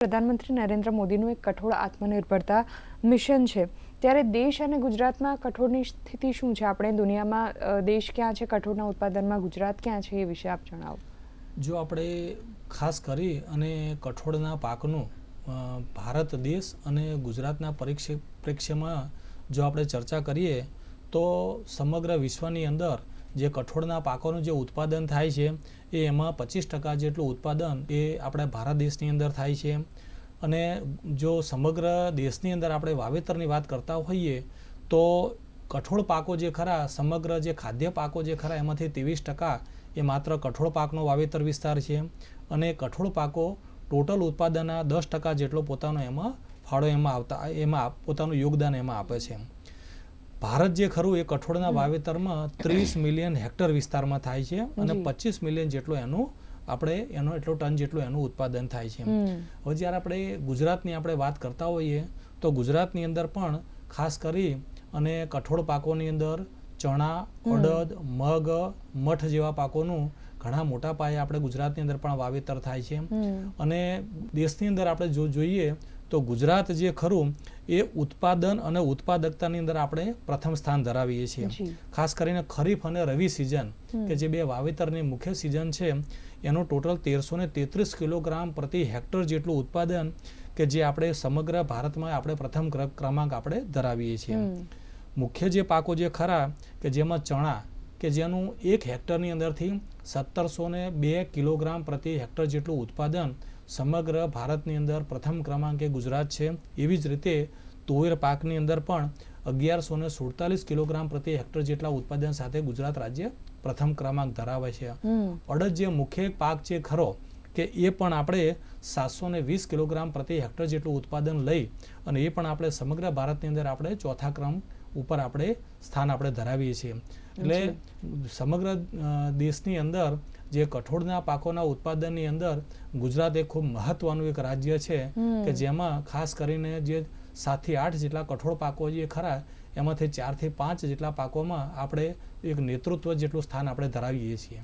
પ્રધાનમંત્રી નરેન્દ્ર મોદીનું એક કઠોળ આત્મનિર્ભરતા મિશન છે, ત્યારે દેશ અને ગુજરાતમાં કઠોળની સ્થિતિ શું છે? આપણે દુનિયામાં દેશ ક્યાં છે કઠોળના ઉત્પાદનમાં, ગુજરાત ક્યાં છે, એ વિશે આપ જણાવો. જો આપણે ખાસ કરી અને કઠોળના પાકનું ભારત દેશ અને ગુજરાતના પરિપ્રેક્ષ્યમાં જો આપણે ચર્ચા કરીએ તો સમગ્ર વિશ્વની અંદર જે કઠોળના પાકોનું જે ઉત્પાદન થાય છે એમાં 25% જેટલું ઉત્પાદન એ આપણા ભારત દેશની અંદર થાય છે. અને જો સમગ્ર દેશની અંદર આપણે વાવેતરની વાત કરતા હોઈએ તો કઠોળ પાકો જે ખરા, સમગ્ર જે ખાદ્ય પાકો જે ખરા એમાંથી 23% એ માત્ર કઠોળ પાકનો વાવેતર વિસ્તાર છે. અને કઠોળ પાકો ટોટલ ઉત્પાદનના 10% જેટલો પોતાનો એમાં ફાળો એમાં પોતાનું યોગદાન એમાં આપે છે. ભારત જે ખરું એ કઠોળના વાવેતરમાં 30 મિલિયન હેક્ટર વિસ્તારમાં થાય છે અને 25 મિલિયન જેટલો એટલો ટન જેટલું એનું ઉત્પાદન થાય છે. હવે જ્યારે આપણે ગુજરાતની આપણે વાત કરતા હોઈએ તો ગુજરાતની અંદર પણ ખાસ કરી અને કઠોળ પાકોની અંદર ચણા, અડદ, મગ, મઠ જેવા પાકોનું ઘણા મોટા પાયે આપણે ગુજરાતની અંદર પણ વાવેતર થાય છે. અને દેશની અંદર આપણે જોઈએ તો ગુજરાત જે ખરું એ ઉત્પાદન અને ઉત્પાદકતાની અંદર આપણે પ્રથમ સ્થાન ધરાવીએ છીએ. ખાસ કરીને ખરીફ અને રવિ સિઝન કે જે બે વાવેતરની મુખ્ય સિઝન છે એનું ટોટલ 1333 કિલોગ્રામ પ્રતિ હેક્ટર જેટલું ઉત્પાદન કે જે આપણે સમગ્ર ભારતમાં આપણે પ્રથમ ક્રમાંક આપણે ધરાવીએ છીએ. મુખ્ય જે પાકો જે ખરા કે જેમાં ચણા કે જેનું 1 હેક્ટરની અંદરથી 1702 કિલોગ્રામ પ્રતિ હેક્ટર જેટલું ઉત્પાદન સમગ્ર ભારતની અંદર પ્રથમ ક્રમાંકે ગુજરાત છે. એવી જ રીતે તુવેર પાકની અંદર પણ 1147 કિલોગ્રામ પ્રતિ હેક્ટર જેટલા ઉત્પાદન સાથે ગુજરાત રાજ્ય પ્રથમ ક્રમાંક ધરાવે છે. અડદ જે મુખ્ય પાક છે ખરો કે એ પણ આપણે 720 કિલોગ્રામ પ્રતિ હેક્ટર જેટલું ઉત્પાદન લઈ અને એ પણ આપણે સમગ્ર ભારતની અંદર આપણે ચોથા ક્રમ ઉપર આપણે સ્થાન આપણે ધરાવીએ છીએ. એટલે સમગ્ર દેશની અંદર જે કઠોળના પાકોના ઉત્પાદનની અંદર ગુજરાત એક ખૂબ મહત્વનું એક રાજ્ય છે કે જેમાં ખાસ કરીને જે 7 થી 8 જેટલા કઠોળ પાકો જે ખરા એમાંથી 4 થી 5 જેટલા પાકોમાં આપણે એક નેતૃત્વ જેટલું સ્થાન આપણે ધરાવીએ છીએ.